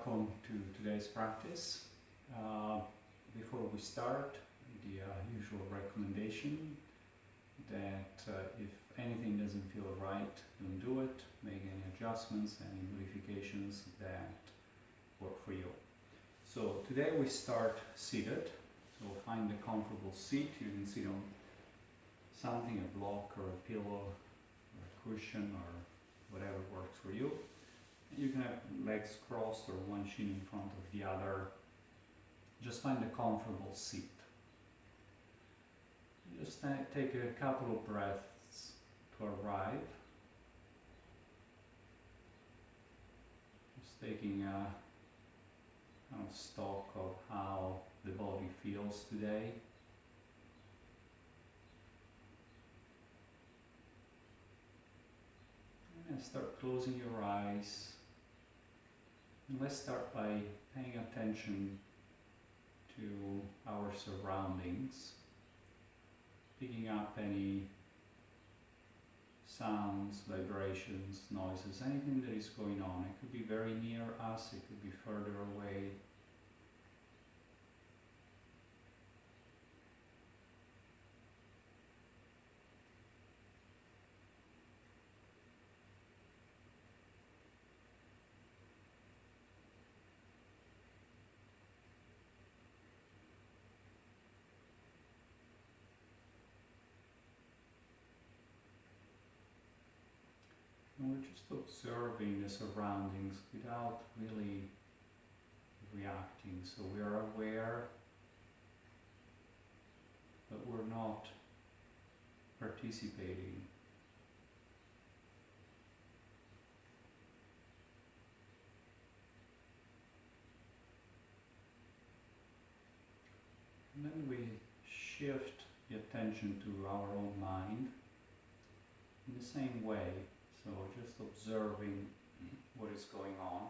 welcome to today's practice. Before we start, the usual recommendation that if anything doesn't feel right, don't do it. Make any adjustments, any modifications that work for you. So today we start seated. So find a comfortable seat. You can sit on something, a block or a pillow or a cushion or whatever works for you. You can have legs crossed or one shin in front of the other. Just find a comfortable seat. Just take a couple of breaths to arrive. Just taking a kind of stock of how the body feels today. And start closing your eyes. And let's start by paying attention to our surroundings, picking up any sounds, vibrations, noises, anything that is going on. It could be very near us, it could be further away. And we're just observing the surroundings without really reacting. So we are aware, but we're not participating. And then we shift the attention to our own mind in the same way. So just observing what is going on.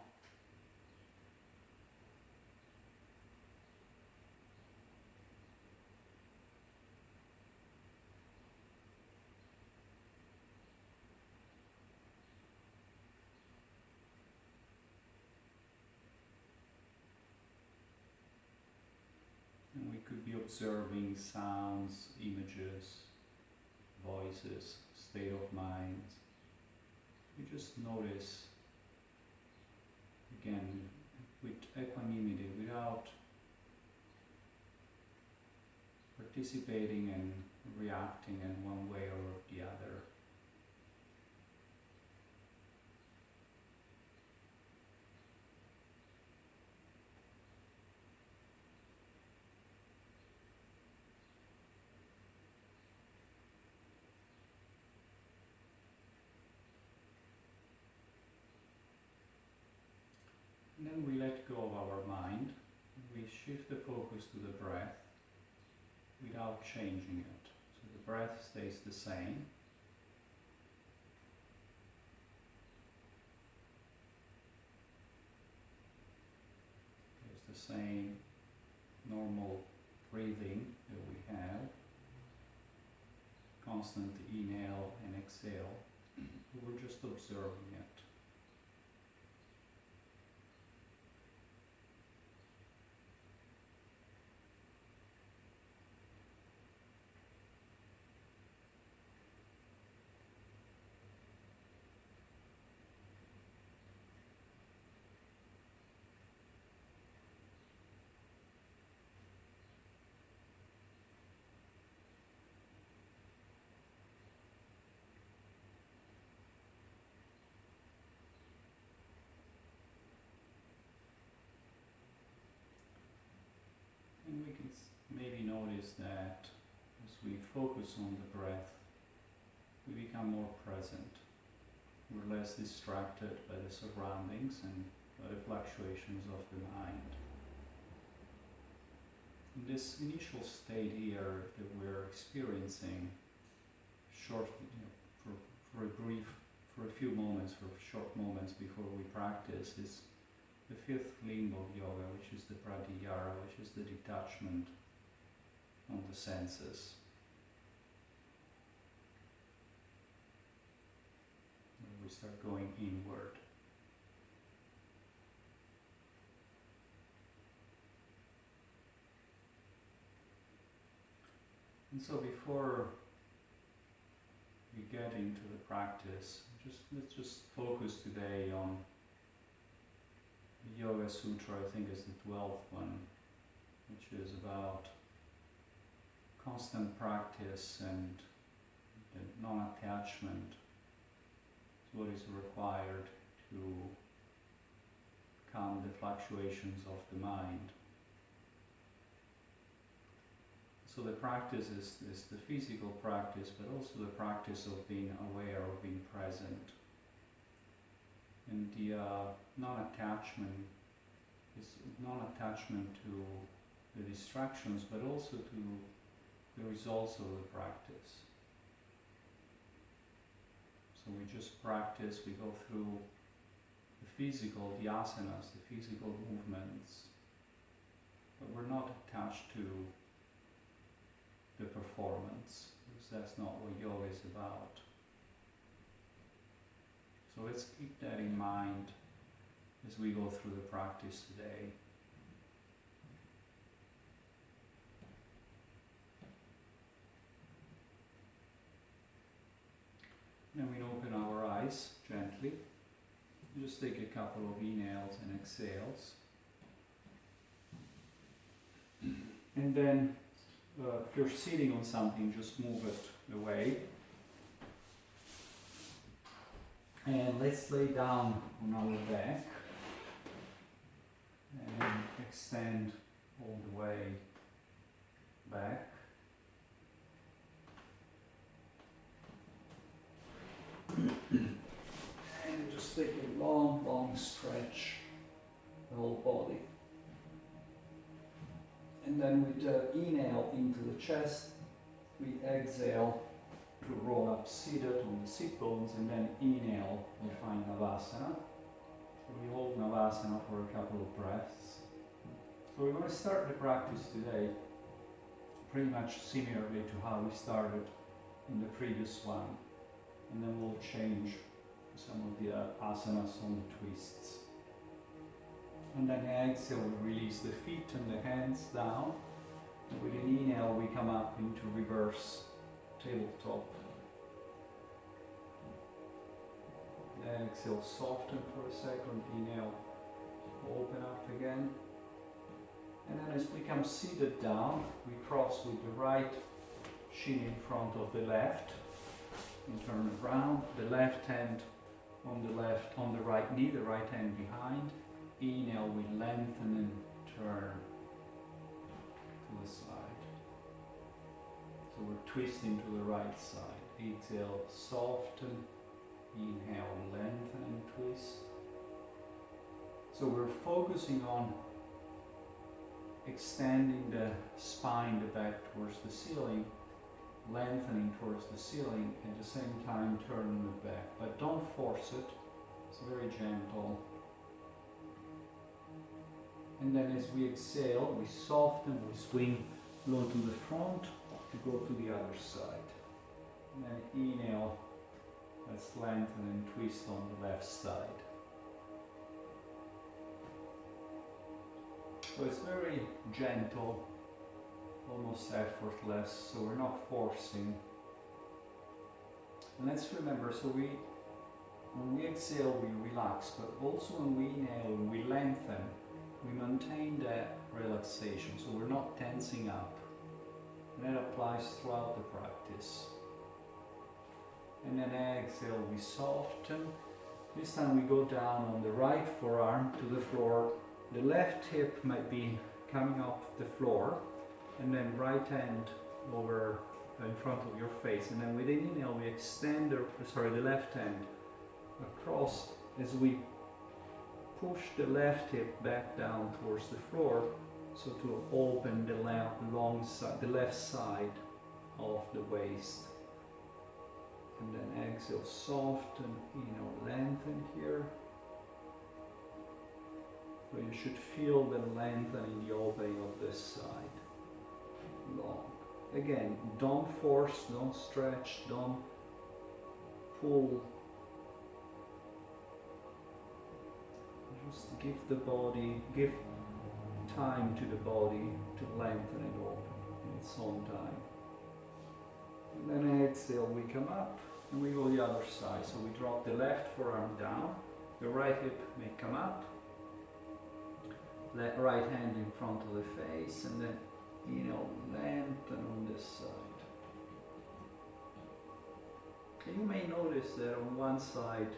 And we could be observing sounds, images, voices, state of mind. You just notice, again, with equanimity, without participating and reacting in one way or the other. And then we let go of our mind. We shift the focus to the breath without changing it. So the breath stays the same. There's the same normal breathing that we have. Constant inhale and exhale. We're just observing it. And we can maybe notice that as we focus on the breath, we become more present. We're less distracted by the surroundings and by the fluctuations of the mind. In this initial state here that we're experiencing, for a few moments, for short moments before we practice, is the fifth limb of yoga, which is the pratyahara, which is the detachment on the senses. Where we start going inward. And so before we get into the practice, let's just focus today on the Yoga Sutra, I think is the 12th one, which is about constant practice and the non-attachment to what is required to calm the fluctuations of the mind. So the practice is the physical practice, but also the practice of being aware, of being present. And the non-attachment is non-attachment to the distractions, but also to the results of the practice. So we just practice, we go through the physical, the asanas, the physical movements, but we're not attached to the performance, because that's not what yoga is about. So let's keep that in mind as we go through the practice today. Then we open our eyes gently. Just take a couple of inhales and exhales. And then if you're sitting on something, just move it away. And let's lay down on our back and extend all the way back. And just take a long, long stretch, the whole body. And then with the inhale into the chest, we exhale to roll up seated on the sit bones, and then inhale, we find Navasana. So we hold Navasana for a couple of breaths. So we're going to start the practice today pretty much similarly to how we started in the previous one. And then we'll change some of the asanas on the twists. And then exhale, we release the feet and the hands down. And with an inhale, we come up into reverse tabletop. Exhale, soften for a second. Inhale, open up again. And then as we come seated down, we cross with the right shin in front of the left. And turn around, the left hand on the right knee, the right hand behind. Inhale, we lengthen and turn to the side. So we're twisting to the right side. Exhale, soften. Inhale, lengthen and twist. So we're focusing on extending the spine, the back towards the ceiling, lengthening towards the ceiling, at the same time turning the back. But don't force it, it's very gentle. And then as we exhale, we soften, we swing low to the front to go to the other side. And then inhale, let's lengthen and twist on the left side. So it's very gentle, almost effortless, so we're not forcing. And let's remember, so when we exhale, we relax, but also when we inhale, when we lengthen, we maintain that relaxation, so we're not tensing up. And that applies throughout the practice. And then exhale, we soften. This time we go down on the right forearm to the floor. The left hip might be coming off the floor, and then right hand over in front of your face. And then with an inhale, we extend the left hand across as we push the left hip back down towards the floor, so to open the left side of the waist. And then exhale, soften, lengthen here. So you should feel the lengthening in the opening of this side. Long. Again, don't force, don't stretch, don't pull. Just give time to the body to lengthen and open in its own time. And then exhale, we come up and we go the other side. So we drop the left forearm down, the right hip may come up, right hand in front of the face, and then lengthen on this side. And you may notice that on one side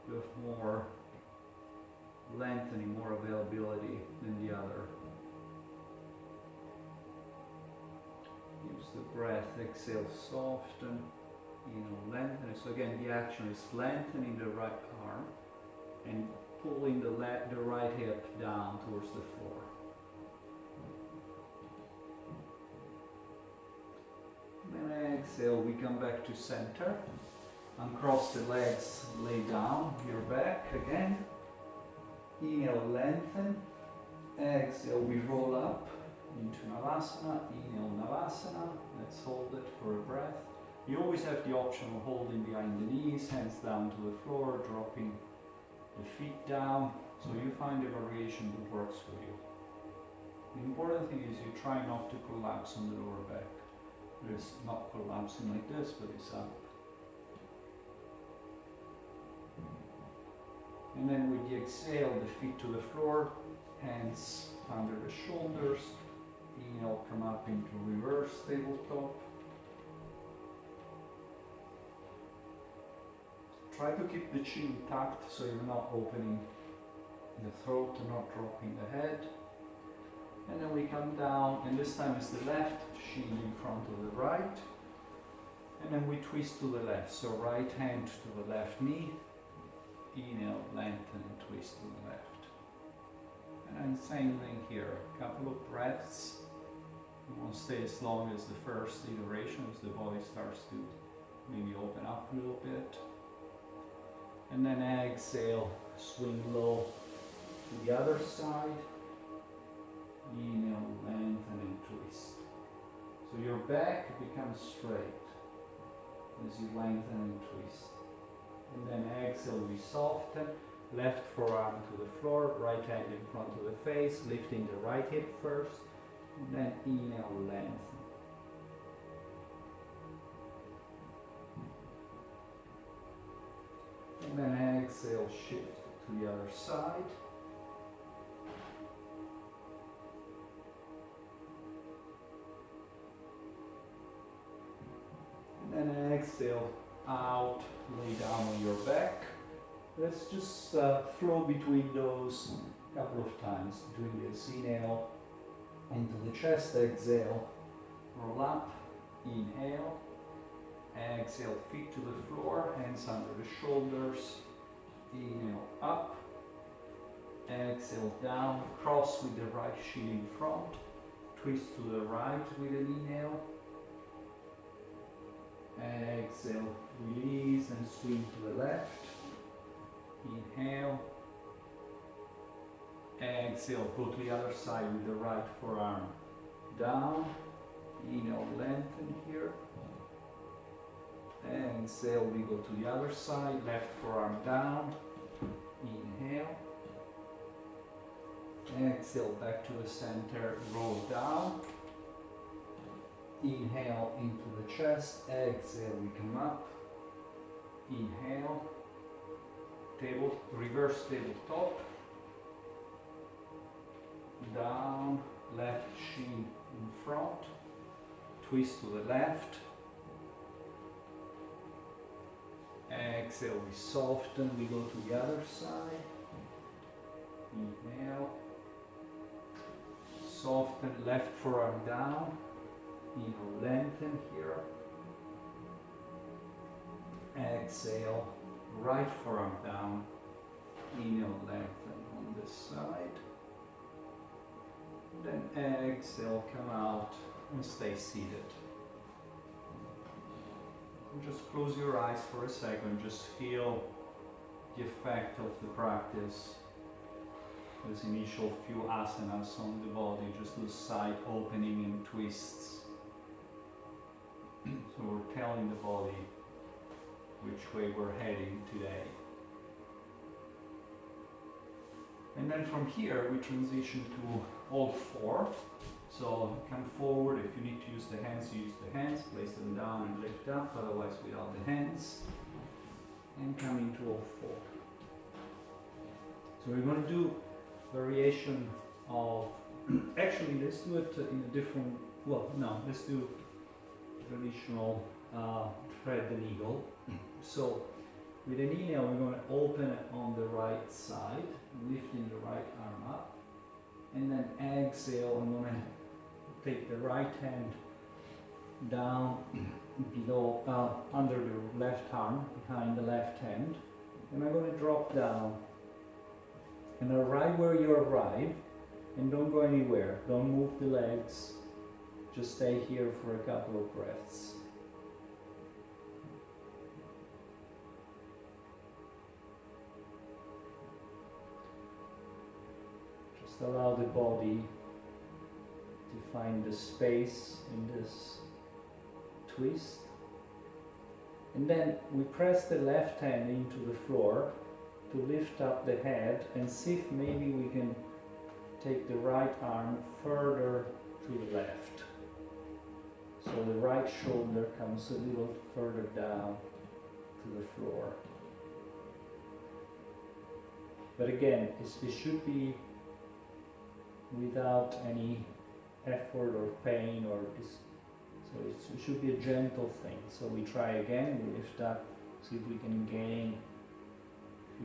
you have more lengthening, more availability than the other. Use the breath, exhale, soften, lengthen. So again, the action is lengthening the right arm and pulling the right hip down towards the floor. And then exhale, we come back to center. Uncross the legs, lay down, your back again. Inhale, lengthen. Exhale, we roll up into Navasana. Inhale, Navasana. Let's hold it for a breath. You always have the option of holding behind the knees, hands down to the floor, dropping the feet down. So you find a variation that works for you. The important thing is you try not to collapse on the lower back. It's not collapsing like this, but it's up. And then with the exhale, the feet to the floor, hands under the shoulders. Inhale, come up into reverse tabletop. Try to keep the chin tucked so you're not opening the throat and not dropping the head. And then we come down, and this time it's the left shin in front of the right. And then we twist to the left, so right hand to the left knee. Inhale, lengthen and twist to the left. And then same thing here, a couple of breaths. You won't stay as long as the first iteration as the body starts to maybe open up a little bit. And then exhale, swing low to the other side. Inhale, lengthen and twist. So your back becomes straight as you lengthen and twist. And then exhale, we soften. Left forearm to the floor, right hand in front of the face, lifting the right hip first. And then inhale, lengthen. And then exhale, shift to the other side. And then exhale out, lay down on your back. Let's just flow between those a couple of times. Doing this, inhale into the chest, exhale, roll up, inhale, exhale, feet to the floor, hands under the shoulders, inhale up, exhale down, cross with the right shin in front, twist to the right with an inhale, exhale, release and swing to the left, inhale, exhale, go to the other side with the right forearm down, inhale, lengthen here, exhale, we go to the other side, left forearm down, inhale, exhale, back to the center, roll down, inhale into the chest, exhale, we come up, inhale, reverse tabletop, down, left shin in front, twist to the left, exhale, we soften, we go to the other side, inhale, soften, left forearm down, inhale, lengthen here, exhale, right forearm down, inhale, lengthen on this side, then exhale, come out and stay seated. And just close your eyes for a second, just feel the effect of the practice. Those initial few asanas on the body, just those side opening and twists. So we're telling the body which way we're heading today. And then from here we transition to all four. So come forward. If you need to use the hands, you use the hands. Place them down and lift up, otherwise without the hands. And come into all four. So we're going to do variation of, actually let's do it in a different, well no, let's do traditional thread the needle. So with an inhale we're going to open it on the right side, lifting the right arm up, and then exhale I'm going to take the right hand down below, under the left arm, behind the left hand, and I'm going to drop down and arrive where you arrive, and don't go anywhere, don't move the legs, just stay here for a couple of breaths. Just allow the body to find the space in this twist. And then we press the left hand into the floor to lift up the head and see if maybe we can take the right arm further to the left. So the right shoulder comes a little further down to the floor. But again, it should be without any effort or pain or this. So it should be a gentle thing. So we try again, we lift up, see if we can gain a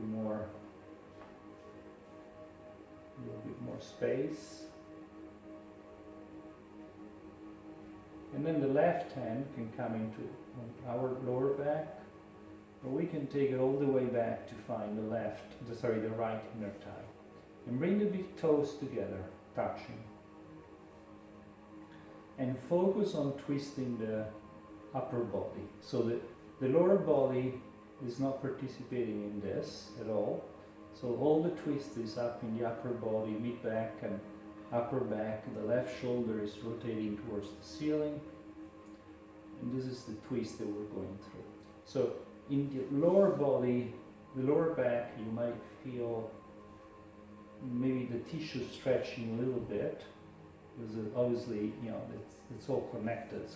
little bit more space. And then the left hand can come into our lower back, or we can take it all the way back to find the right inner thigh. And bring the big toes together, touching. And focus on twisting the upper body. So the lower body is not participating in this at all. So all the twist is up in the upper body, mid back and upper back. The left shoulder is rotating towards the ceiling. And this is the twist that we're going through. So in the lower body, the lower back, you might feel maybe the tissue stretching a little bit. Because obviously, it's all connected.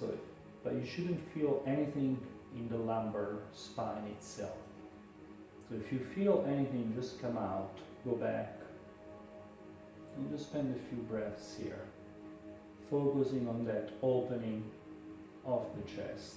But you shouldn't feel anything in the lumbar spine itself. So if you feel anything, just come out, go back, and just spend a few breaths here, focusing on that opening of the chest.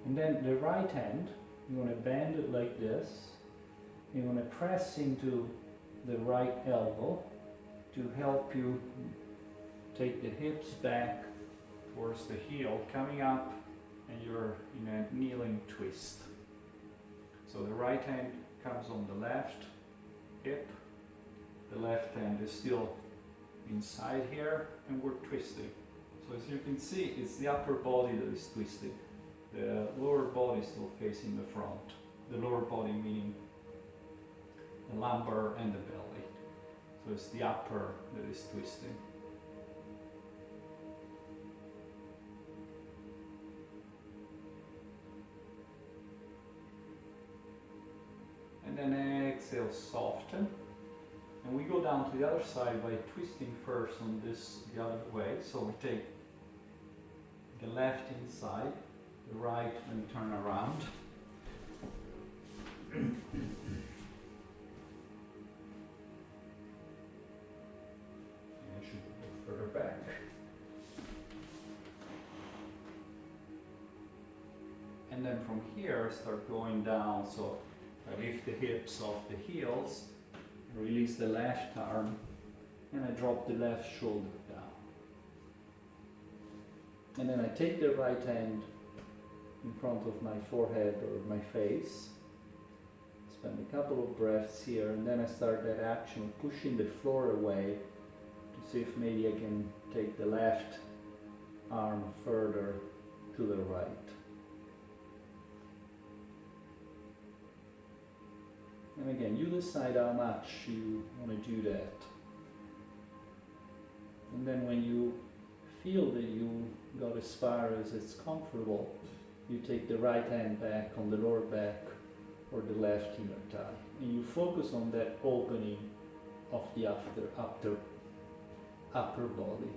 And then the right hand, you want to bend it like this. You want to press into the right elbow to help you take the hips back towards the heel, coming up, and you're in a kneeling twist. So the right hand comes on the left hip, the left hand is still inside here, and we're twisting. So as you can see, it's the upper body that is twisting. The lower body is still facing the front. The lower body meaning the lumbar and the belly. So it's the upper that is twisting. And then exhale, soften. And we go down to the other side by twisting first on this the other way. So we take the left inside, the right, and turn around. And I should go further back. And then from here, start going down. So I lift the hips off the heels, release the left arm, and I drop the left shoulder down. And then I take the right hand in front of my forehead or my face. Spend a couple of breaths here, and then I start that action of pushing the floor away to see if maybe I can take the left arm further to the right. And again, you decide how much you want to do that. And then when you feel that you got as far as it's comfortable, you take the right hand back on the lower back or the left inner thigh, and you focus on that opening of the upper body.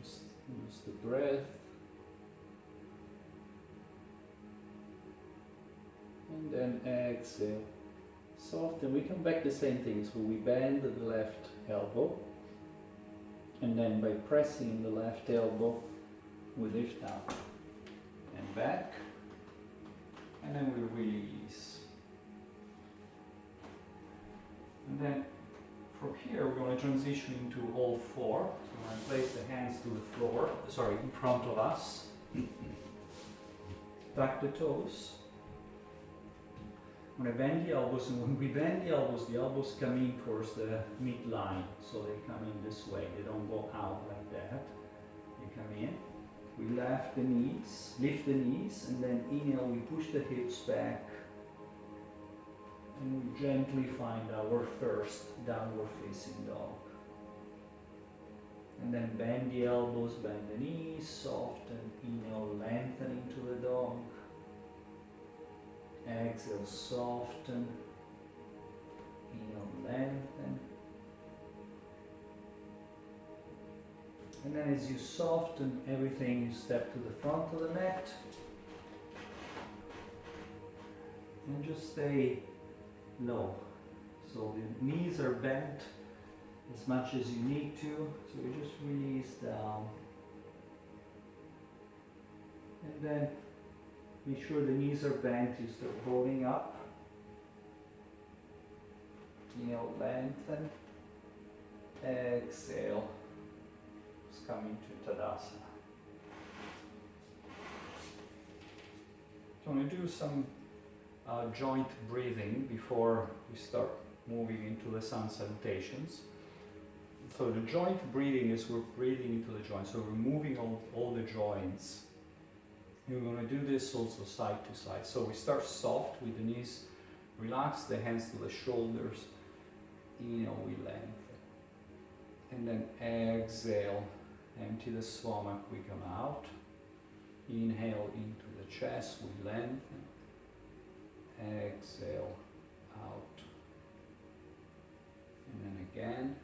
Just use the breath. And then exhale. Soften. We come back the same thing. So we bend the left elbow. And then by pressing the left elbow, we lift up and back. And then we release. And then from here we're going to transition into all four. So we're going to place the hands to the floor, in front of us. Tuck the toes. I'm going to bend the elbows, and when we bend the elbows come in towards the midline, so they come in this way, they don't go out like that, they come in. We lift the knees, and then inhale, we push the hips back, and we gently find our first downward facing dog. And then bend the elbows, bend the knees, soften, inhale, lengthen into the dog. Exhale, soften, inhale, lengthen. And then as you soften everything, you step to the front of the mat. And just stay low. So the knees are bent as much as you need to. So you just release down. And then make sure the knees are bent, you start rolling up. Inhale, lengthen. Exhale. Just come into Tadasana. So I'm going to do some joint breathing before we start moving into the sun salutations. So the joint breathing is we're breathing into the joints, so we're moving all the joints. You're going to do this also side to side. So we start soft with the knees, relax the hands to the shoulders, inhale, we lengthen. And then exhale, empty the stomach, we come out. Inhale into the chest, we lengthen. Exhale, out. And then again.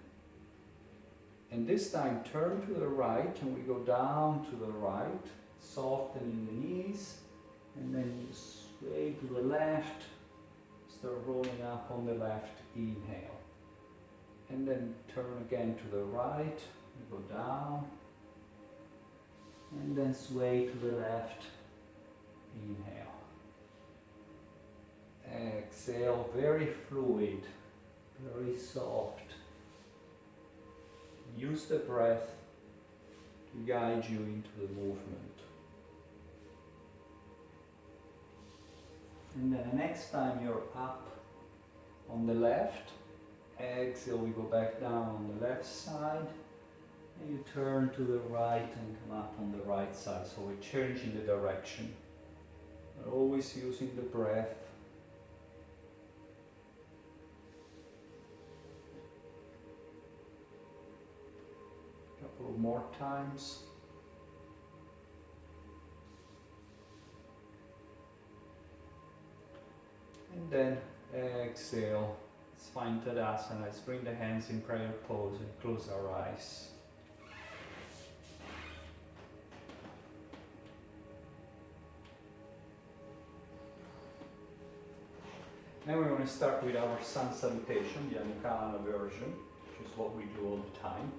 And this time turn to the right, and we go down to the right. Softening the knees, and then you sway to the left, start rolling up on the left, inhale. And then turn again to the right, go down, and then sway to the left, inhale. Exhale, very fluid, very soft. Use the breath to guide you into the movement. And then the next time you're up on the left, exhale, we go back down on the left side, and you turn to the right and come up on the right side. So we're changing the direction. We're always using the breath. A couple more times. And then exhale, let's find Tadasana. Let's bring the hands in prayer pose and close our eyes. Now we're going to start with our sun salutation, the Anukalana version, which is what we do all the time.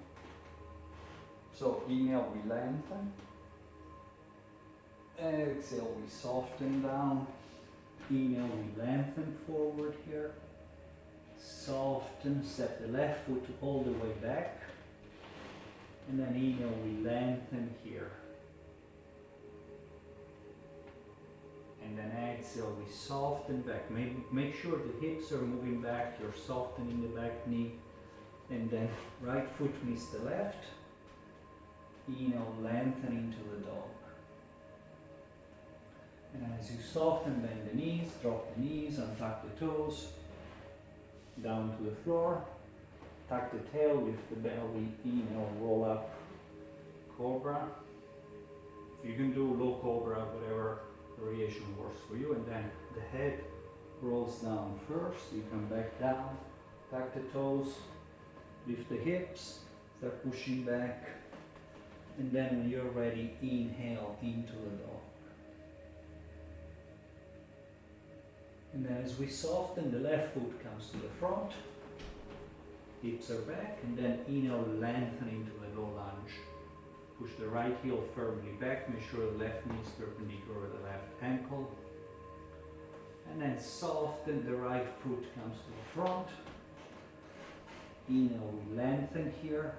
So inhale, we lengthen. Exhale, we soften down. Inhale, we lengthen forward here. Soften, step the left foot all the way back. And then inhale, we lengthen here. And then exhale, we soften back. Make sure the hips are moving back, you're softening the back knee. And then right foot meets the left. Inhale, lengthen into the dog. And as you soften, bend the knees, drop the knees, untuck the toes, down to the floor. Tuck the tail, lift the belly, inhale, roll up, cobra. You can do low cobra, whatever variation works for you, and then the head rolls down first. You come back down, tuck the toes, lift the hips, start pushing back, and then when you're ready, inhale into the dog. And then as we soften, the left foot comes to the front, hips are back, and then inhale, lengthen into a low lunge. Push the right heel firmly back, make sure the left knee is perpendicular to the left ankle. And then soften, the right foot comes to the front. Inhale, we lengthen here.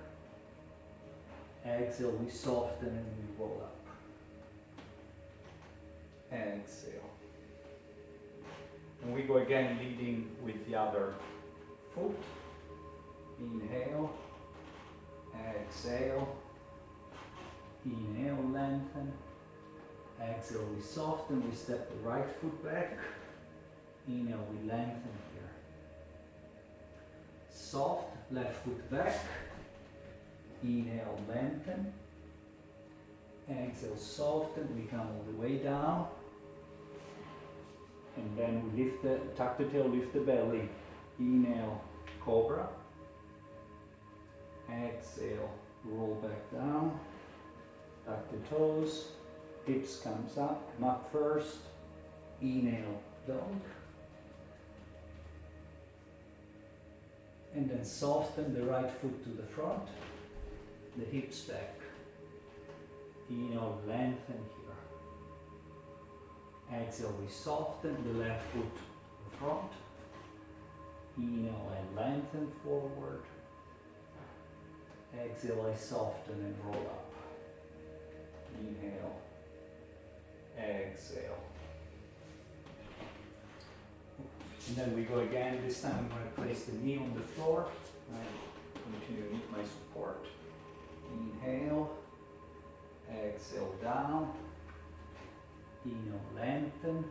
Exhale, we soften and we roll up. Exhale. And we go again leading with the other foot. Inhale, exhale, inhale, lengthen, exhale, we soften, we step the right foot back, inhale, we lengthen here. Soft, left foot back, inhale, lengthen, exhale, soften, we come all the way down, and then we lift tuck the tail, lift the belly, inhale, cobra. Exhale, roll back down, tuck the toes, hips comes up, come up first, inhale, dog. And then soften the right foot to the front, the hips back. Inhale, lengthen here. Exhale, we soften the left foot to the front. Inhale and lengthen forward. Exhale, I soften and roll up. Inhale, exhale. And then we go again. This time I'm going to place the knee on the floor. I continue to need my support. Inhale, exhale down. Inhale, lengthen.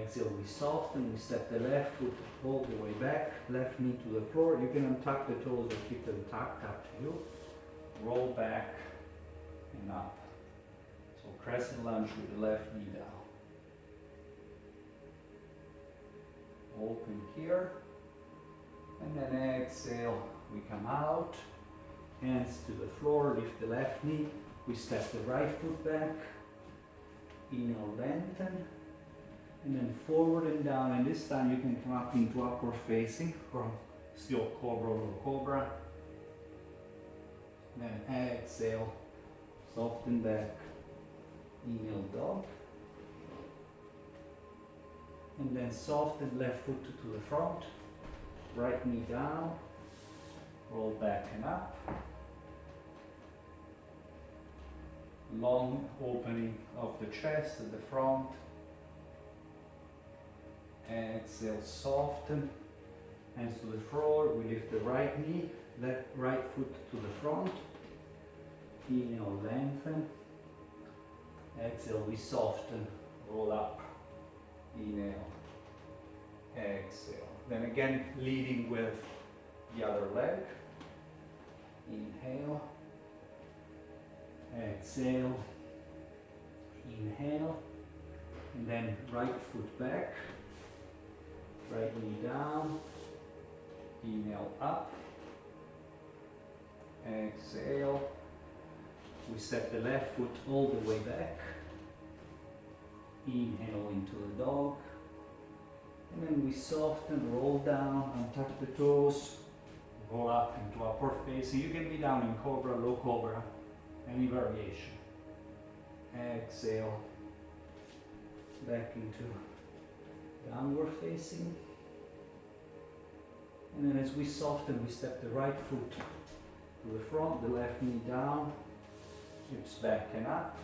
Exhale, we soften, we step the left foot all the way back, left knee to the floor. You can untuck the toes or keep them tucked, up to you. Roll back and up. So crescent lunge with the left knee down. Open here. And then exhale, we come out. Hands to the floor, lift the left knee. We step the right foot back. Inhale, lengthen. And then forward and down, and this time you can come up into upward facing or still cobra or cobra. Then exhale, soften back, inhale, dog. And then soften left foot to the front, right knee down, roll back and up. Long opening of the chest at the front. Exhale, soften, hands to the floor, we lift the right knee, right foot to the front, inhale, lengthen, exhale, we soften, roll up, inhale, exhale. Then again, leading with the other leg, inhale, exhale, inhale, and then right foot back, right knee down, inhale up, exhale, we step the left foot all the way back, inhale into the dog, and then we soften, roll down, untuck the toes, roll up into upward facing. You can be down in cobra, low cobra, any variation. Exhale, back into downward facing. And then as we soften, we step the right foot to the front, the left knee down, hips back and up.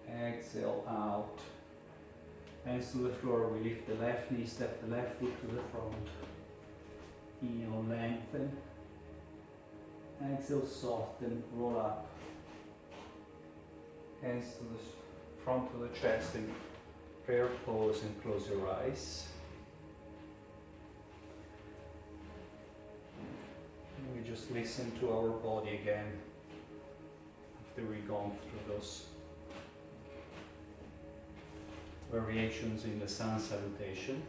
Exhale out. Hands to the floor, we lift the left knee, step the left foot to the front. Inhale, lengthen. And exhale, soften, roll up. Hands to the front of the chest in prayer pose and close your eyes. And we just listen to our body again after we've gone through those variations in the sun salutation.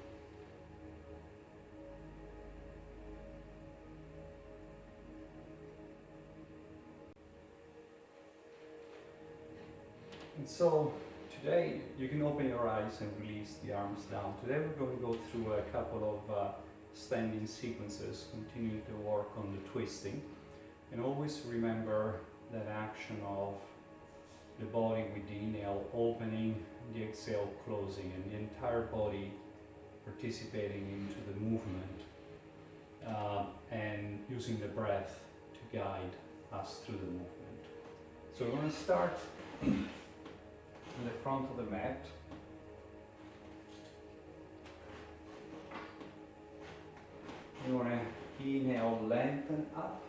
And so today you can open your eyes and release the arms down. Today we're going to go through a couple of standing sequences, continuing to work on the twisting. And always remember that action of the body with the inhale opening, the exhale closing, and the entire body participating into the movement and using the breath to guide us through the movement. So we're going to start in the front of the mat. You want to inhale, lengthen up.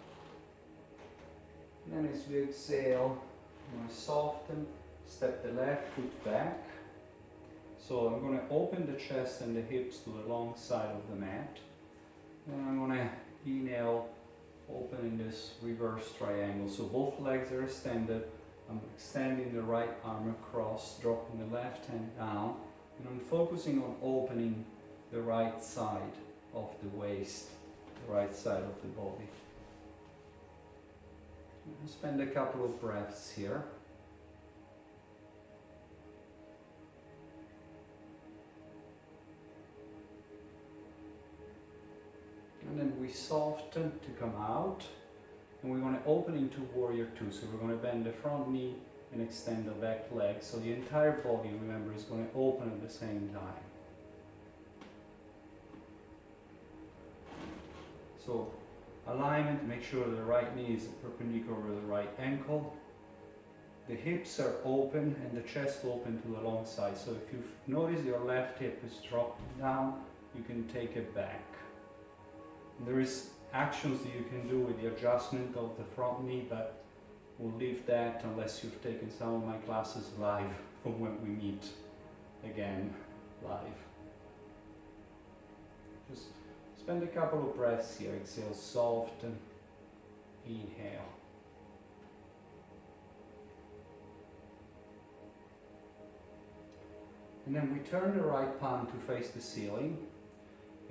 And then as we exhale, you want to soften, step the left foot back. So I'm going to open the chest and the hips to the long side of the mat. And I'm going to inhale, open in this reverse triangle. So both legs are extended. I'm extending the right arm across, dropping the left hand down, and I'm focusing on opening the right side of the waist, the right side of the body. I'll spend a couple of breaths here. And then we soften to come out. And we want to open into warrior two. So we're going to bend the front knee and extend the back leg. So the entire body, remember, is going to open at the same time. So alignment, make sure the right knee is perpendicular with the right ankle. The hips are open and the chest open to the long side. So if you notice your left hip is dropping down, you can take it back. And there is actions that you can do with the adjustment of the front knee, but we'll leave that unless you've taken some of my classes live from when we meet again live. Just spend a couple of breaths here. Exhale, soften, inhale. And then we turn the right palm to face the ceiling.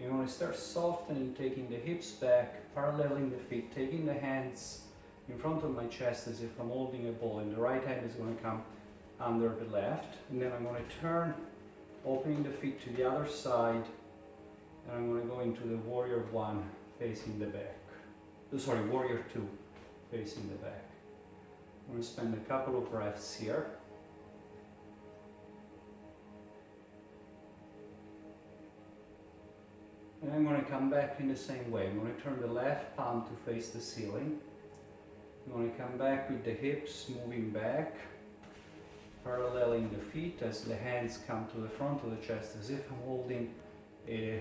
You want to start softening, taking the hips back, paralleling the feet, taking the hands in front of my chest as if I'm holding a ball, and the right hand is going to come under the left. And then I'm going to turn, opening the feet to the other side, and I'm going to go into the warrior one facing the back. Sorry, warrior two facing the back. I'm going to spend a couple of breaths here. And I'm going to come back in the same way. I'm going to turn the left palm to face the ceiling. I'm going to come back with the hips moving back, paralleling the feet as the hands come to the front of the chest as if I'm holding a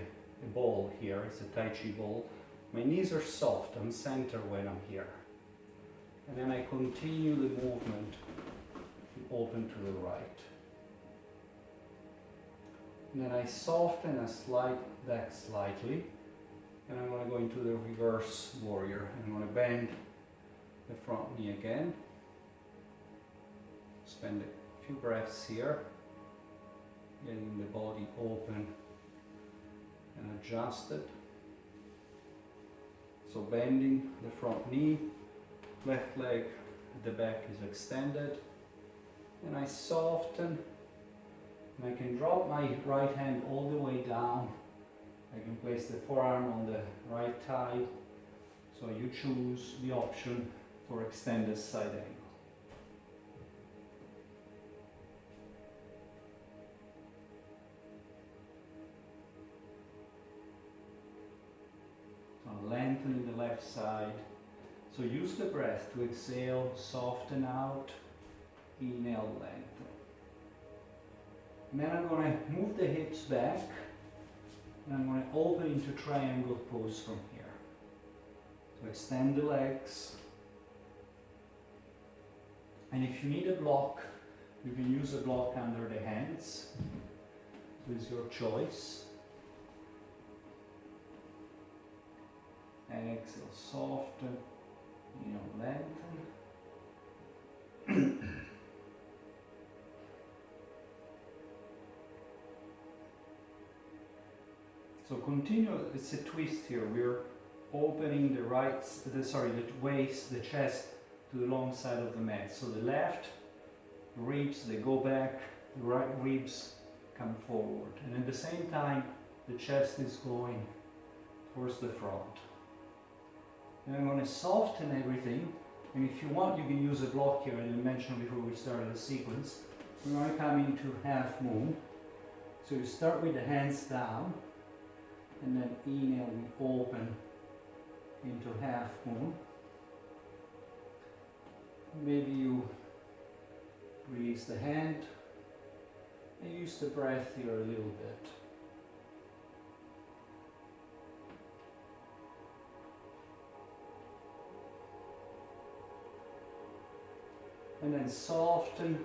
ball here. It's a Tai Chi ball. My knees are soft. I'm centered when I'm here. And then I continue the movement to open to the right. And then I soften and slide back slightly, and I'm going to go into the reverse warrior. I'm going to bend the front knee again. Spend a few breaths here, getting the body open and adjusted. So bending the front knee, left leg at the back is extended, and I soften. And I can drop my right hand all the way down. I can place the forearm on the right thigh. So you choose the option for extended side angle. So lengthening the left side. So use the breath to exhale, soften out, inhale, lengthen. And then I'm going to move the hips back, and I'm going to open into triangle pose from here. So extend the legs, And if you need a block, you can use a block under the hands. So it's your choice. Exhale, soften, lengthen. So continue, it's a twist here. We're opening the waist, the chest to the long side of the mat. So the left ribs, they go back, the right ribs come forward. And at the same time, the chest is going towards the front. And I'm going to soften everything. And if you want, you can use a block here. I didn't mention before we started the sequence. We're going to come into half moon. So you start with the hands down. And then inhale, we open into half moon. Maybe you release the hand and use the breath here a little bit. And then soften,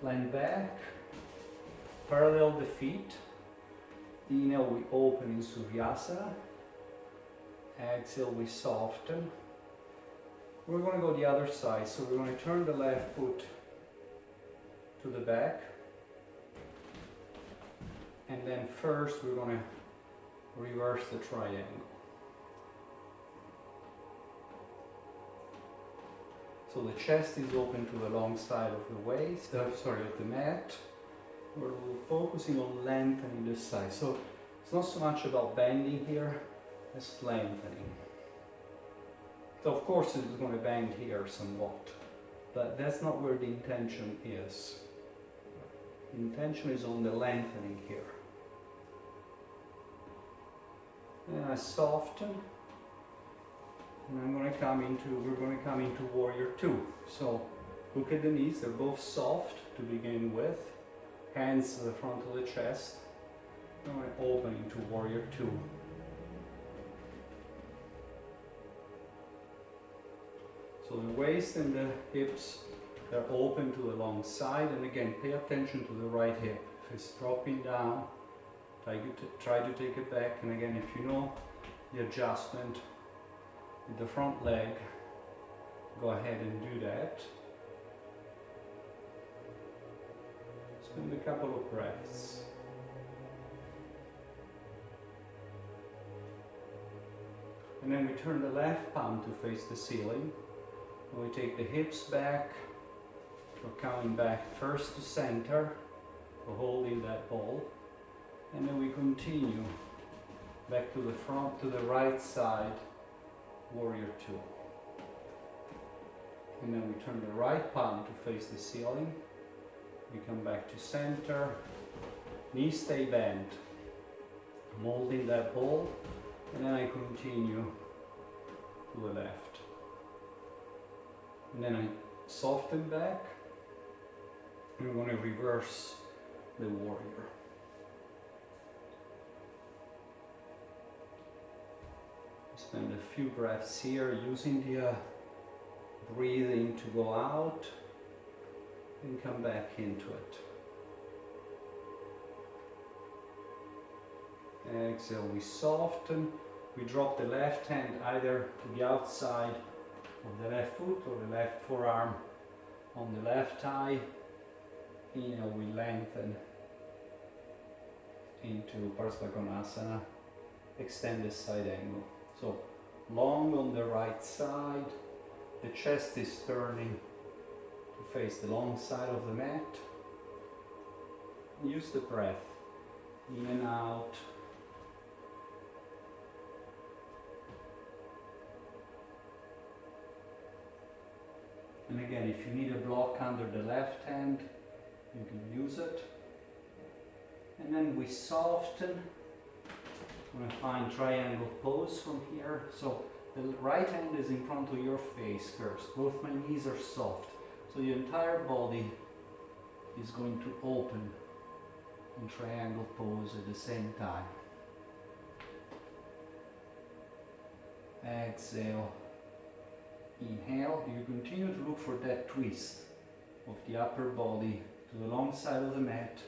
land back, parallel the feet. Inhale, we open into Vinyasa. Exhale, we soften. We're going to go the other side, so we're going to turn the left foot to the back. And then first we're going to reverse the triangle. So the chest is open to the long side of the waist, of the mat. We're focusing on lengthening this side. So it's not so much about bending here as lengthening. So of course it's going to bend here somewhat, but that's not where the intention is. The intention is on the lengthening here. And I soften. And we're going to come into warrior two. So look at the knees, they're both soft to begin with. Hands to the front of the chest. And we're opening to warrior two. So the waist and the hips, they're open to the long side. And again, pay attention to the right hip. If it's dropping down, try to take it back. And again, if you know the adjustment with the front leg, go ahead and do that. Spend a couple of breaths. And then we turn the left palm to face the ceiling. And we take the hips back. We're coming back first to center. We're holding that ball. And then we continue back to the front, to the right side, warrior two. And then we turn the right palm to face the ceiling. We come back to center. Knees stay bent. I'm holding that ball. And then I continue to the left. And then I soften back. And we're going to reverse the warrior. Spend a few breaths here using the breathing to go out and come back into it. Exhale, we soften. We drop the left hand either to the outside of the left foot or the left forearm on the left thigh. Inhale, we lengthen into Parsvakonasana, extend the side angle. So long on the right side, the chest is turning to face the long side of the mat. Use the breath in and out. And again, if you need a block under the left hand, you can use it. And then we soften. I'm going to find triangle pose from here. So the right hand is in front of your face first. Both my knees are soft. So the entire body is going to open in triangle pose at the same time. Exhale. Inhale. You continue to look for that twist. of the upper body to the long side of the mat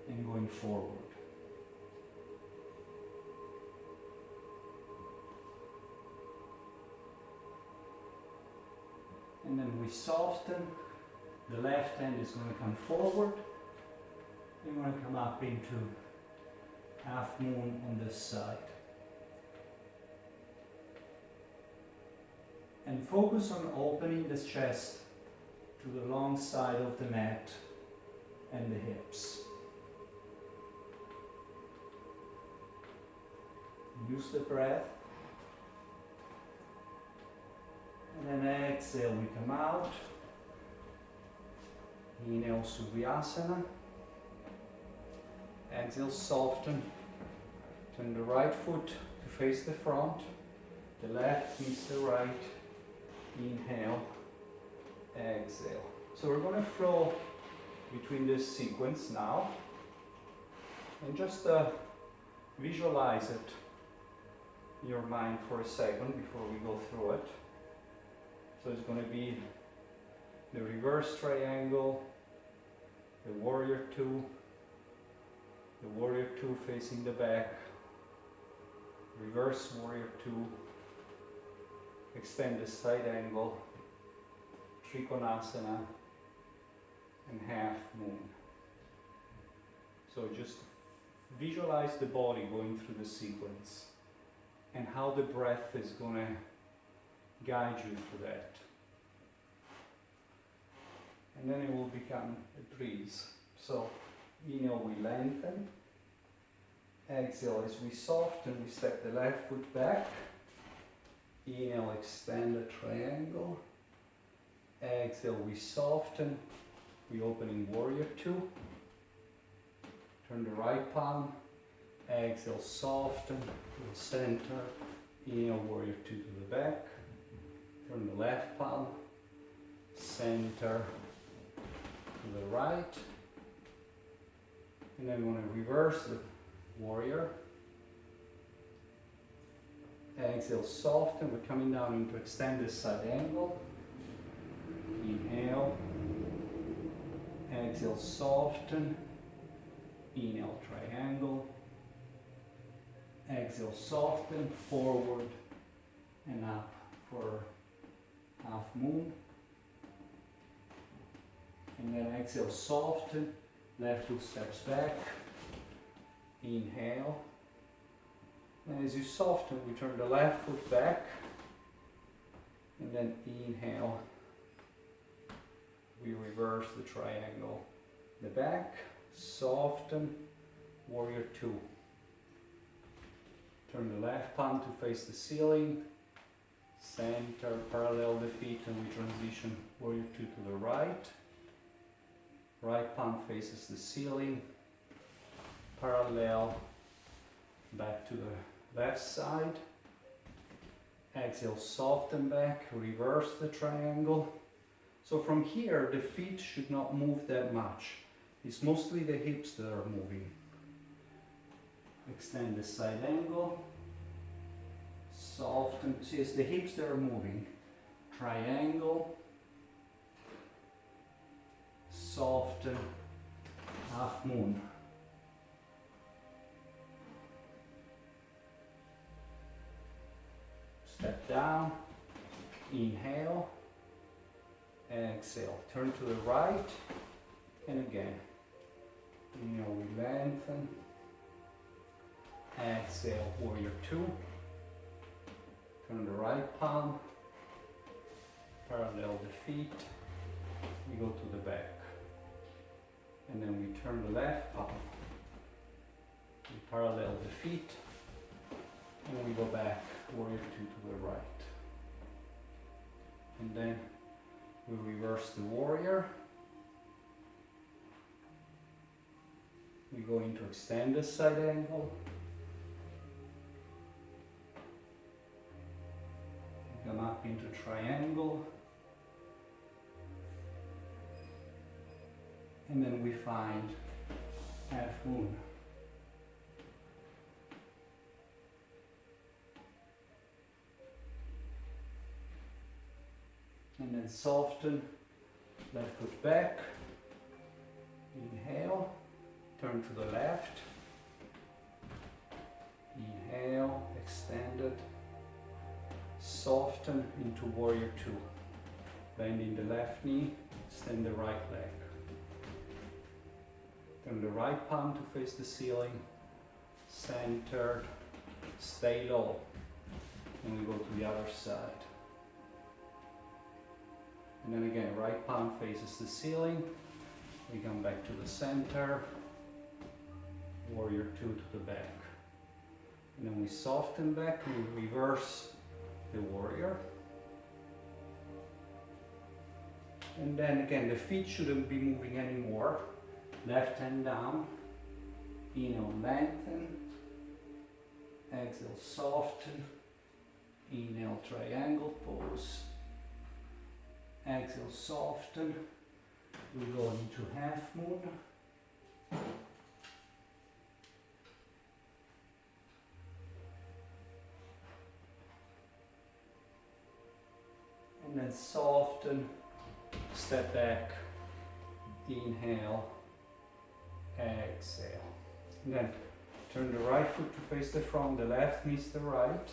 and going forward. And then we soften. The left hand is going to come forward. We're going to come up into half moon on this side. And focus on opening the chest to the long side of the mat and the hips. Use the breath. And then exhale, we come out. Inhale, Suryasana. Exhale, soften. Turn the right foot to face the front. The left meets the right. Inhale, exhale. So we're going to flow between this sequence now. And just visualize it in your mind for a second before we go through it. So it's going to be the reverse triangle, the warrior two facing the back, reverse warrior two, extend the side angle, Trikonasana, and half moon. So just visualize the body going through the sequence and how the breath is going to guide you through that. And then it will become a breeze. So inhale, we lengthen. Exhale, as we soften, we step the left foot back. Inhale, extend the triangle. Exhale, we soften. We open in warrior two. Turn the right palm. Exhale, soften to the center. Inhale, warrior two to the back. Turn the left palm. Center to the right. And then we want to reverse the warrior. Exhale, soften. We're coming down into extended side angle. Inhale. Exhale, soften. Inhale, triangle. Exhale, soften. Forward and up for half moon. And then exhale, soften. Left foot steps back. Inhale. And as you soften, we turn the left foot back. And then inhale. We reverse the triangle. The back, soften, warrior two. Turn the left palm to face the ceiling. Center, parallel the feet, and we transition warrior two to the right. Right palm faces the ceiling. Parallel back to the left side. Exhale, soften back, reverse the triangle. So from here, the feet should not move that much. It's mostly the hips that are moving. Extend the side angle. Soften. See, it's the hips that are moving. Triangle. Soften. Half moon. Step down. Inhale. Exhale. Turn to the right. And again. Inhale, we lengthen. Exhale, warrior two. Turn the right palm. Parallel the feet. We go to the back. And then we turn the left palm. We parallel the feet. And we go back, warrior two to the right. And then we reverse the warrior. We go into extended side angle. We come up into triangle. And then we find half moon. And then soften Left foot back. Inhale. Turn to the left. Inhale, extended. Soften into warrior two. Bending the left knee, extend the right leg. Turn the right palm to face the ceiling. Centered. Stay low. And we go to the other side. And then again, right palm faces the ceiling. We come back to the center. Warrior two to the back. And then we soften back, we reverse the warrior. And then again, the feet shouldn't be moving anymore. Left hand down. Inhale, lengthen. Exhale, soften. Inhale, triangle pose. Exhale, soften. We go into half moon. And then soften, step back, inhale, exhale. And then turn the right foot to face the front, the left meets the right.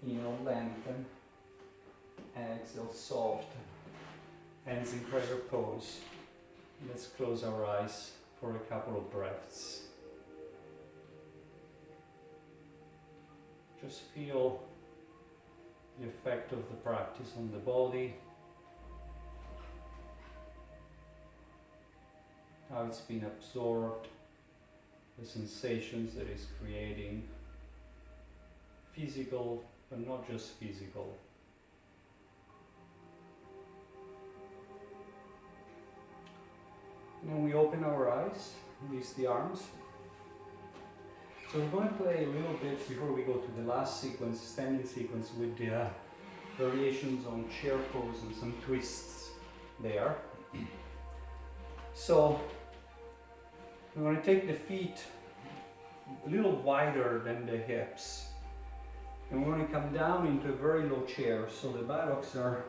Inhale, lengthen, exhale, soften. Hands in prayer pose. Let's close our eyes for a couple of breaths. Just feel the effect of the practice on the body, how it's been absorbed, the sensations that it's creating, physical, but not just physical. And then we open our eyes, release the arms. So we're going to play a little bit before we go to the last sequence, standing sequence, with the variations on chair pose and some twists there. So we're going to take the feet a little wider than the hips. And we're going to come down into a very low chair, so the buttocks are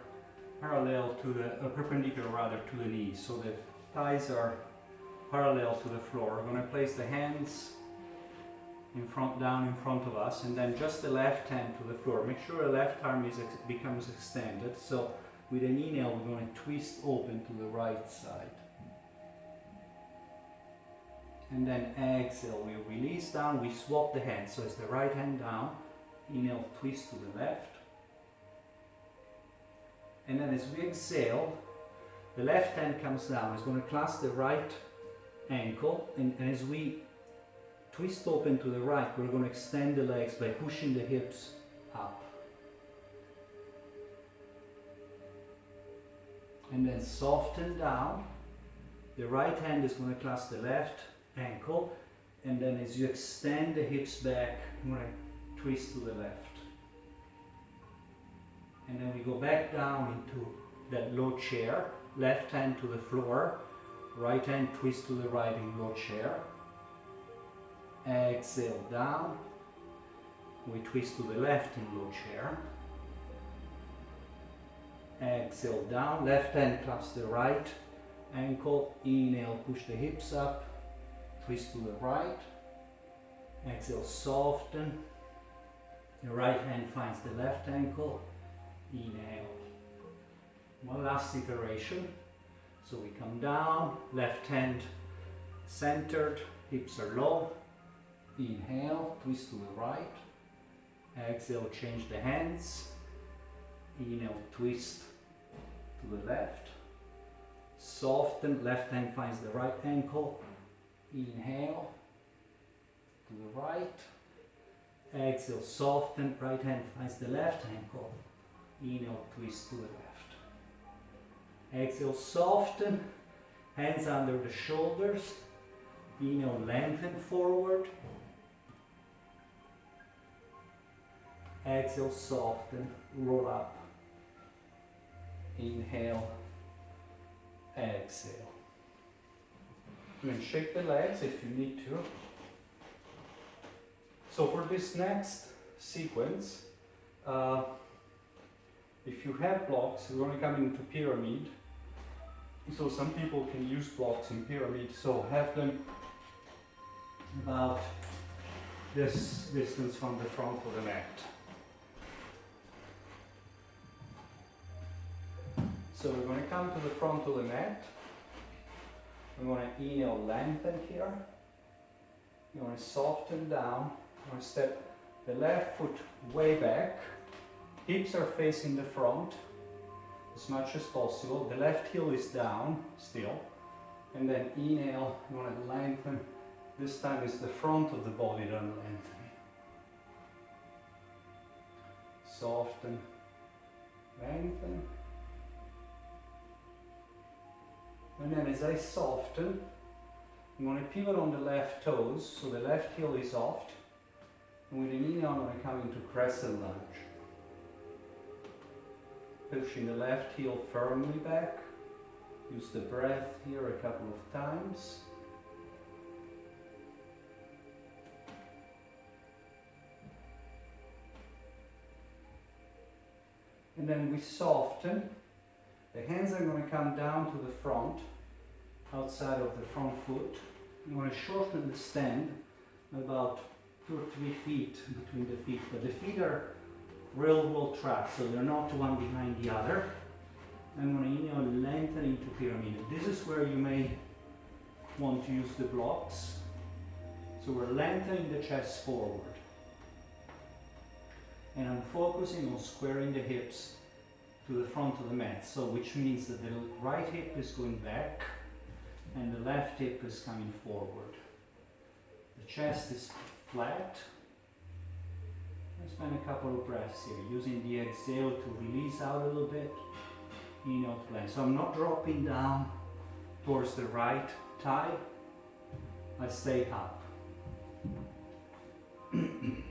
parallel to the, perpendicular rather, to the knees. So the thighs are parallel to the floor. We're going to place the hands down in front of us, and then just the left hand to the floor. Make sure the left arm becomes extended. So with an inhale, we're going to twist open to the right side. And then exhale, we release down, we swap the hands. So it's the right hand down, inhale, twist to the left. And then as we exhale, the left hand comes down. It's going to clasp the right ankle, and as we twist open to the right, we're going to extend the legs by pushing the hips up. And then soften down. The right hand is going to clasp the left ankle, and then as you extend the hips back, I'm going to twist to the left. And then we go back down into that low chair. Left hand to the floor, right hand twist to the right in low chair. Exhale down, we twist to the left in low chair. Exhale down, left hand clasps the right ankle, inhale, push the hips up, twist to the right. Exhale, soften, the right hand finds the left ankle, inhale. One last iteration. So we come down, left hand centered, hips are low. Inhale, twist to the right. Exhale, change the hands. Inhale, twist to the left. Soften, left hand finds the right ankle. Inhale, to the right. Exhale, soften, right hand finds the left ankle. Inhale, twist to the left. Exhale, soften, hands under the shoulders. Inhale, lengthen forward. Exhale, soften, roll up. Inhale, exhale. You can shake the legs if you need to. So for this next sequence, If you have blocks, we're going to come into pyramid. So some people can use blocks in pyramid, so have them about this distance from the front of the mat. So we're going to come to the front of the mat. We're going to inhale, lengthen here. You're going to soften down. You're going to step the left foot way back. Hips are facing the front as much as possible. The left heel is down still. And then inhale, you want to lengthen. This time it's the front of the body that I'm lengthening. Soften, lengthen. And then as I soften, I'm going to pivot on the left toes, so the left heel is soft. And with an inhale, I'm going to come into crescent lunge. Pushing the left heel firmly back. Use the breath here a couple of times. And then we soften. The hands are going to come down to the front, outside of the front foot. You want to shorten the stand about 2 or 3 feet between the feet, but the feet are railroad tracks, so they're not one behind the other. I'm going to inhale, lengthen into pyramid. This is where you may want to use the blocks. So we're lengthening the chest forward. And I'm focusing on squaring the hips to the front of the mat, so which means that the right hip is going back and the left hip is coming forward. The chest is flat. Let's spend a couple of breaths here, using the exhale to release out a little bit. Inhale to lengthen. So I'm not dropping down towards the right thigh. I stay up. And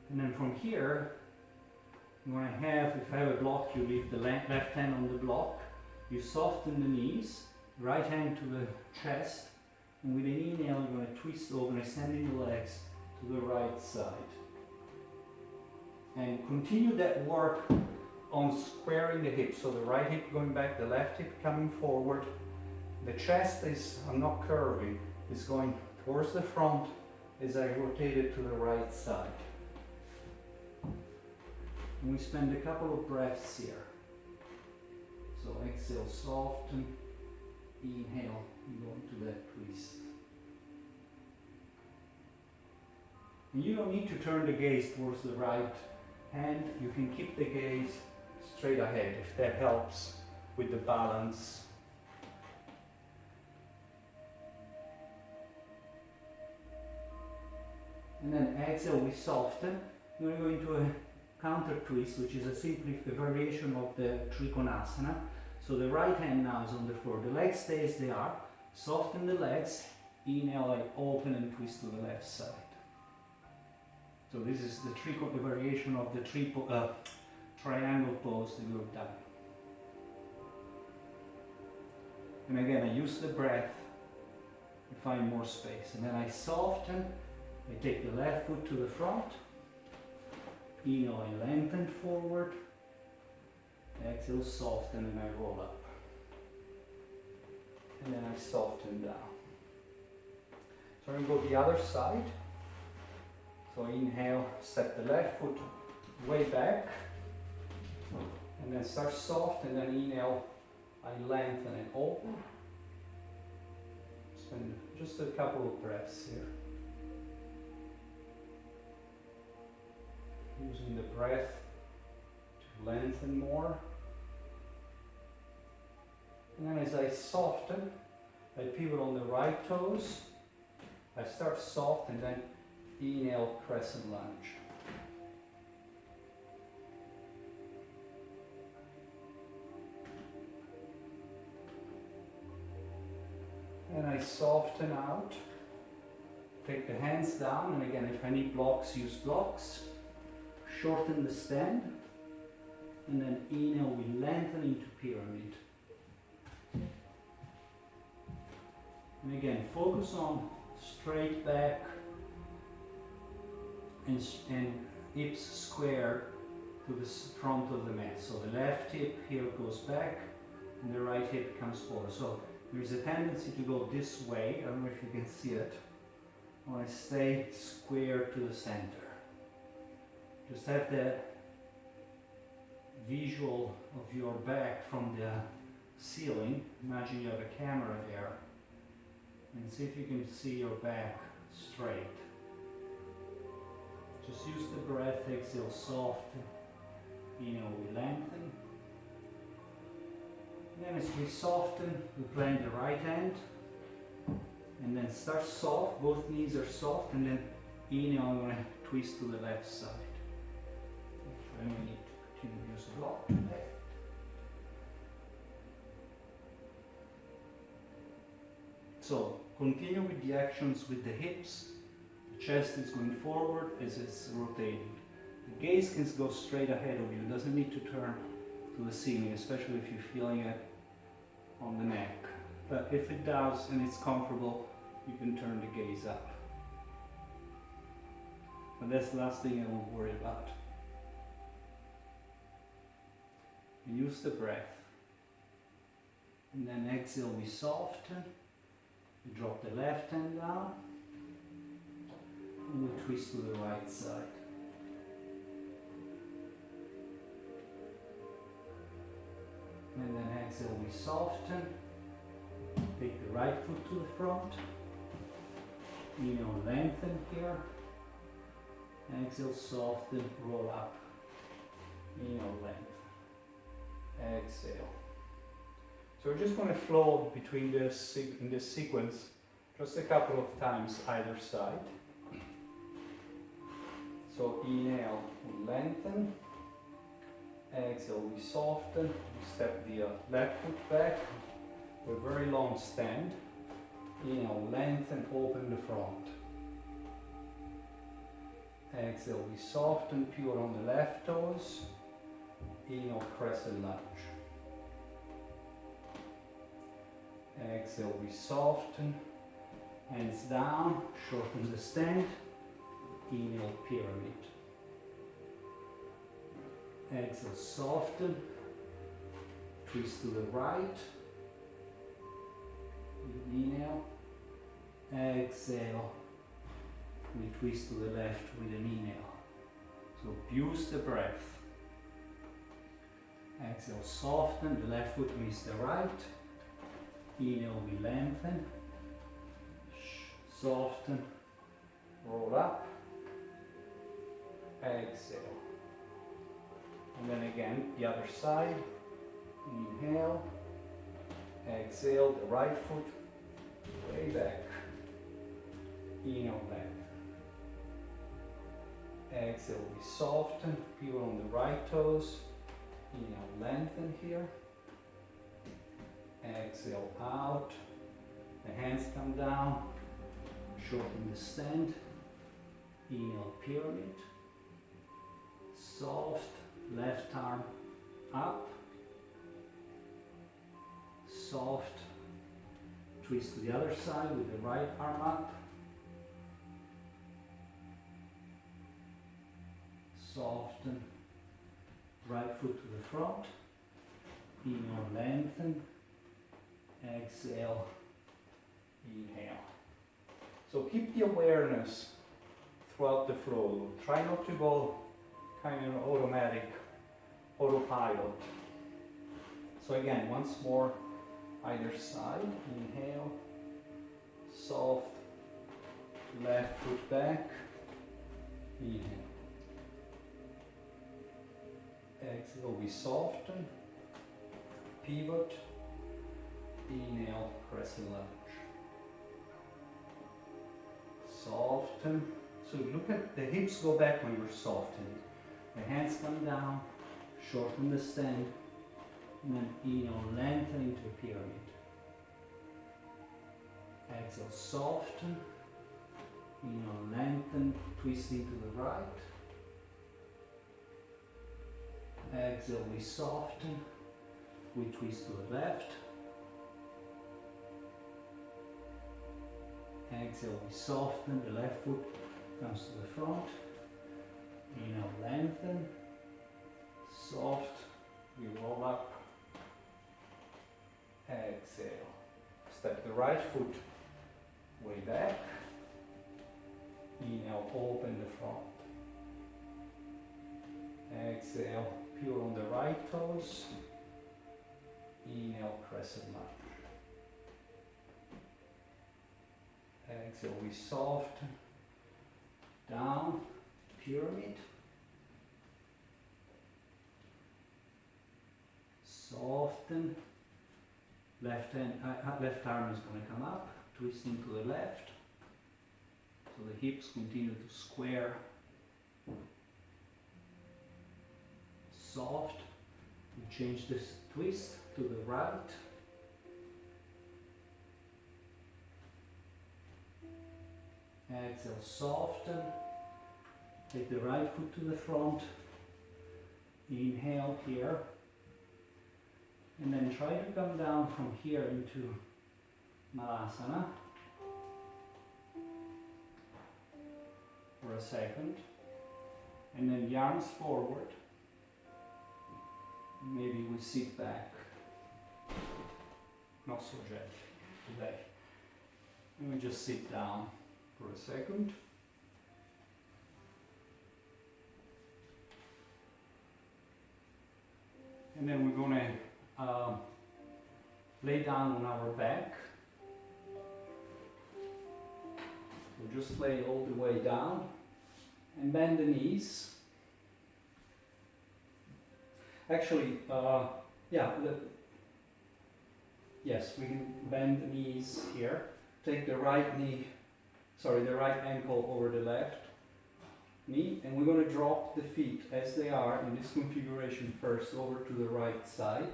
then from here, I'm going to have, if I have a block, you leave the left hand on the block. You soften the knees, right hand to the chest, and with an inhale, you're going to twist over, extending the legs to the right side. And continue that work on squaring the hips. So the right hip going back, the left hip coming forward. The chest is, I'm not curving, is going towards the front as I rotate it to the right side. And we spend a couple of breaths here. So exhale, soften, inhale, and go into that twist. And you don't need to turn the gaze towards the right hand. You can keep the gaze straight ahead if that helps with the balance. And then exhale, we soften. We're going to go into a counter twist, which is a variation of the Trikonasana. So the right hand now is on the floor. The legs stay as they are. Soften the legs. Inhale, I open and twist to the left side. So this is the variation of the triangle pose that we've done. And again, I use the breath to find more space. And then I soften. I take the left foot to the front. Inhale, I lengthen forward. Exhale, soften, and I roll up. And then I soften down. So I'm going to go the other side. So inhale, step the left foot way back. And then start soft, and then inhale, I lengthen and open. Spend just a couple of breaths here. Using the breath to lengthen more. And then as I soften, I pivot on the right toes. I start soft and then inhale, crescent lunge. And I soften out. Take the hands down, and again, if I need blocks, use blocks. Shorten the stand, and then inhale, we lengthen into pyramid. And again, focus on straight back and hips square to the front of the mat. So the left hip here goes back and the right hip comes forward. So there's a tendency to go this way. I don't know if you can see it. I want to stay square to the center. Just have the visual of your back from the ceiling. Imagine you have a camera there. And see if you can see your back straight. Just use the breath, exhale, soften. Inhale, we lengthen. And then as we soften, we plant the right hand. And then start soft, both knees are soft. And then inhale, I'm going to twist to the left side. I may need to continue to use a block today. So, continue with the actions with the hips. The chest is going forward as it's rotating. The gaze can go straight ahead of you. It doesn't need to turn to the ceiling, especially if you're feeling it on the neck. But if it does and it's comfortable, you can turn the gaze up. But that's the last thing I would worry about. Use the breath. And then exhale, we soften. We drop the left hand down. And we twist to the right side. And then exhale, we soften. Take the right foot to the front. Inhale, lengthen here. Exhale, soften, roll up. Inhale, lengthen. Exhale. So we're just going to flow between this in this sequence just a couple of times either side. So inhale, we lengthen. Exhale, we soften. We step the left foot back. A very long stand. Inhale, lengthen, open the front. Exhale, we soften, pure on the left toes. Inhale, crescent lunge. Exhale, we soften, hands down, shorten the stand. Inhale, pyramid. Exhale, soften, twist to the right. Inhale, exhale, we twist to the left with an inhale. So use the breath. Exhale, soften, the left foot meets the right. Inhale, we lengthen. Soften, roll up. Exhale. And then again, the other side. Inhale. Exhale, the right foot way back. Inhale, lengthen. Exhale, we soften, pivot on the right toes. Inhale, lengthen here. Exhale, out. The hands come down. Shorten the stand. Inhale, pyramid. Soft, left arm up. Soft, twist to the other side with the right arm up. Soften, right foot to the front. Inhale, lengthen. Exhale, inhale. So keep the awareness throughout the flow. Try not to go kind of automatic, autopilot. So again, once more, either side. Inhale, soft, left foot back. Inhale. Exhale, we soften, pivot. Inhale, crescent lunge. Soften. So look at the hips go back when you're softening. The hands come down, shorten the stand, and then inhale, lengthen into a pyramid. Exhale, soften. Inhale, lengthen, twisting to the right. Exhale, we soften. We twist to the left. Exhale, we soften, the left foot comes to the front. Inhale, lengthen. right foot way back. Inhale, open the front. Exhale, pure on the right toes. Inhale, crescent lunge. Exhale, we soften. Down, pyramid. Soften. Left arm is going to come up, twisting to the left. So the hips continue to square. Soft. We change this twist to the right. Exhale, soften. Take the right foot to the front. Inhale here. And then try to come down from here into Malasana for a second. And then the arms forward. Maybe we sit back. Not so gently today. And we just sit down for a second. And then we're going to lay down on our back. So just lay all the way down and bend the knees. Actually, yes, we can bend the knees here. Take the right ankle over the left knee, and we're going to drop the feet as they are in this configuration first over to the right side,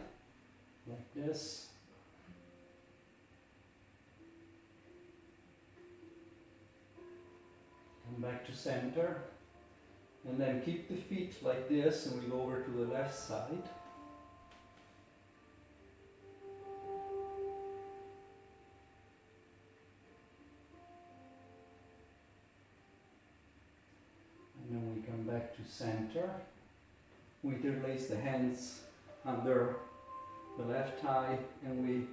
like this. Come back to center, and then keep the feet like this, and we go over to the left side. And then we come back to center. We interlace the hands under the left thigh, and we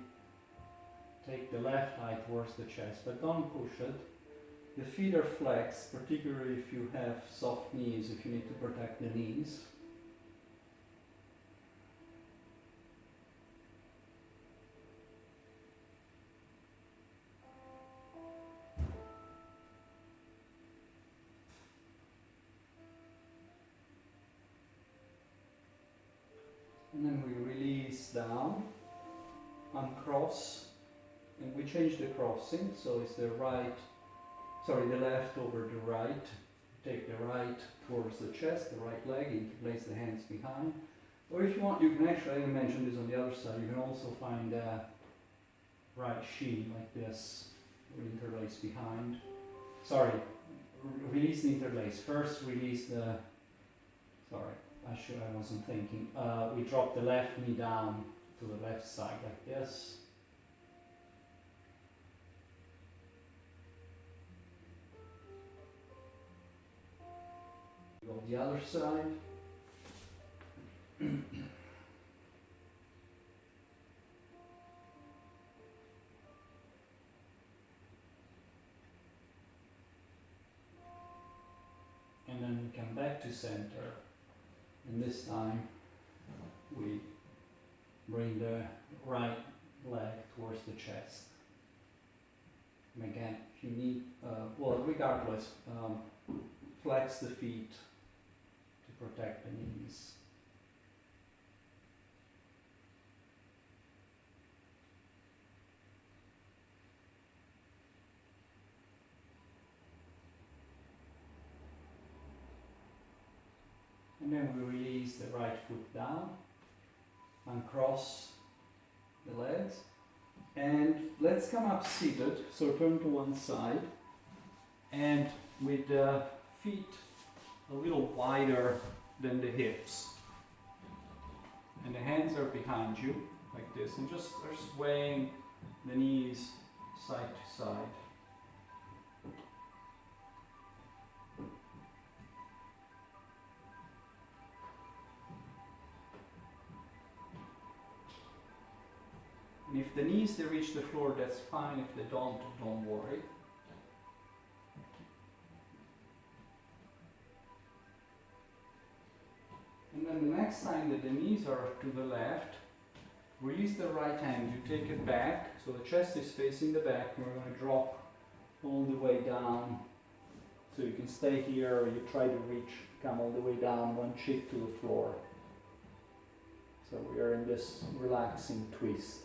take the left thigh towards the chest, but don't push it. The feet are flexed, particularly if you have soft knees, if you need to protect the knees. And then we release down, uncross, and we change the crossing, so it's the left over the right. Take the right towards the chest, the right leg, interlace the hands behind. Or if you want, you can actually, I didn't mention this on the other side, you can also find a right shin like this, interlace behind. Sorry, release the interlace. First release the, I wasn't thinking. We drop the left knee down to the left side like this. Go the other side. And then we come back to center. And this time we bring the right leg towards the chest. And again, if you need, regardless, flex the feet to protect the knees. And then we release the right foot down, uncross the legs, and let's come up seated, so turn to one side, and with the feet a little wider than the hips. And the hands are behind you, like this, and just swaying the knees side to side. And if the knees they reach the floor, that's fine. If they don't worry. And then the next time that the knees are to the left, release the right hand. You take it back, so the chest is facing the back. We're going to drop all the way down. So you can stay here, or you try to reach, come all the way down, one cheek to the floor. So we are in this relaxing twist.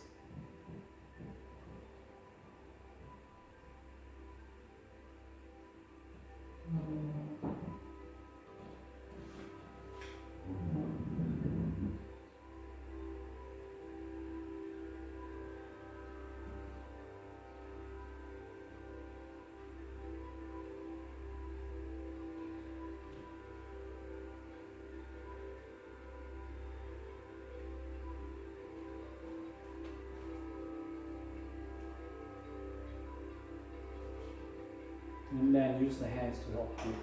And then use the hands to help you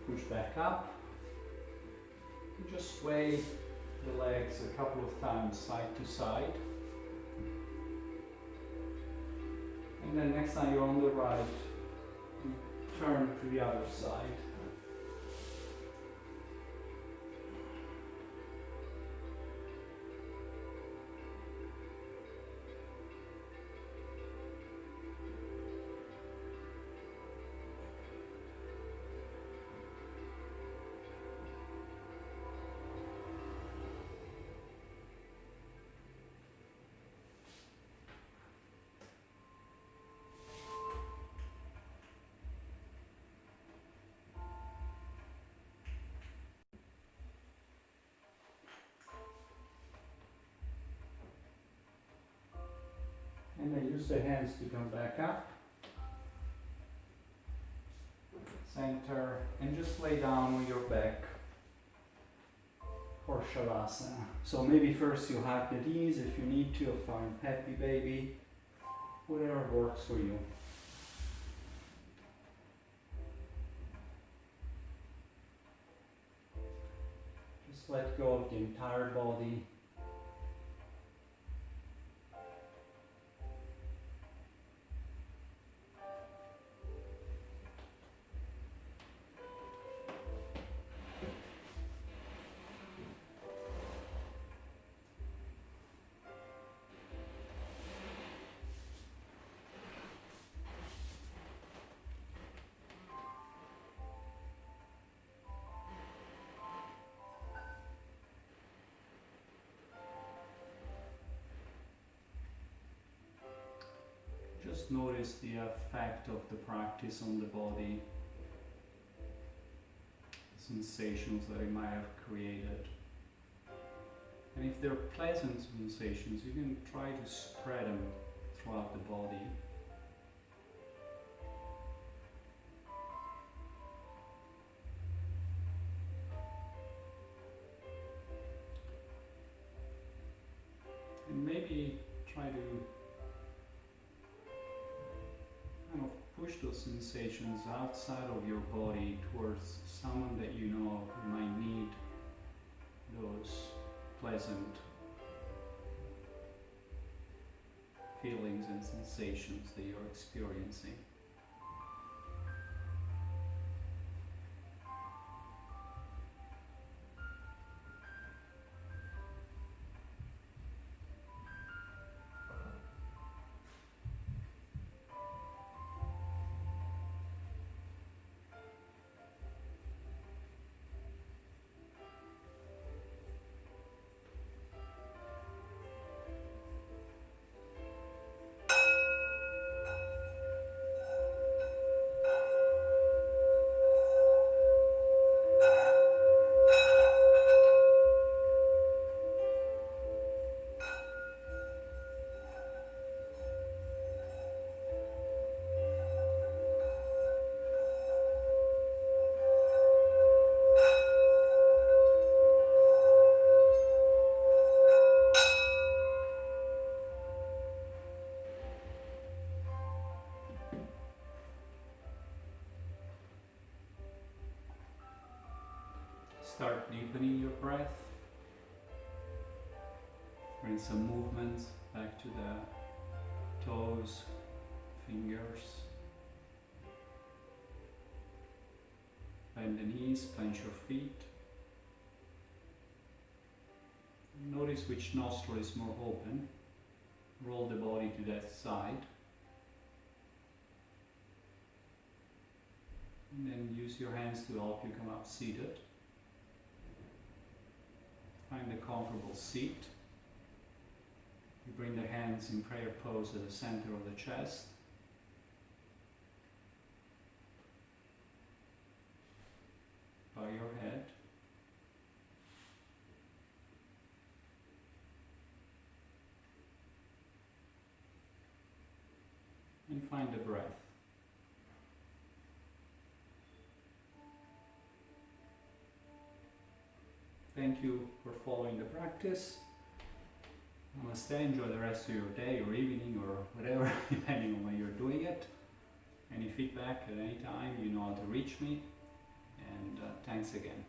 push back up. You just sway the legs a couple of times side to side. And then next time you're on the right, you turn to the other side. And then use the hands to come back up, center, and just lay down on your back for Shavasana. So maybe first you hug the knees if you need to, or find happy baby, whatever works for you. Just let go of the entire body. Just notice the effect of the practice on the body, sensations that it might have created. And if they're pleasant sensations, you can try to spread them throughout the body. And maybe try to kind of push those sensations outside of your body towards someone that you know who might need those pleasant feelings and sensations that you're experiencing. Start deepening your breath. Bring some movement back to the toes, fingers. Bend the knees, clench your feet. Notice which nostril is more open. Roll the body to that side. And then use your hands to help you come up seated. Find a comfortable seat. You bring the hands in prayer pose at the center of the chest. Bow your head. And find the breath. Thank you for following the practice. Namaste, enjoy the rest of your day or evening or whatever, depending on when you're doing it. Any feedback at any time, you know how to reach me. And thanks again.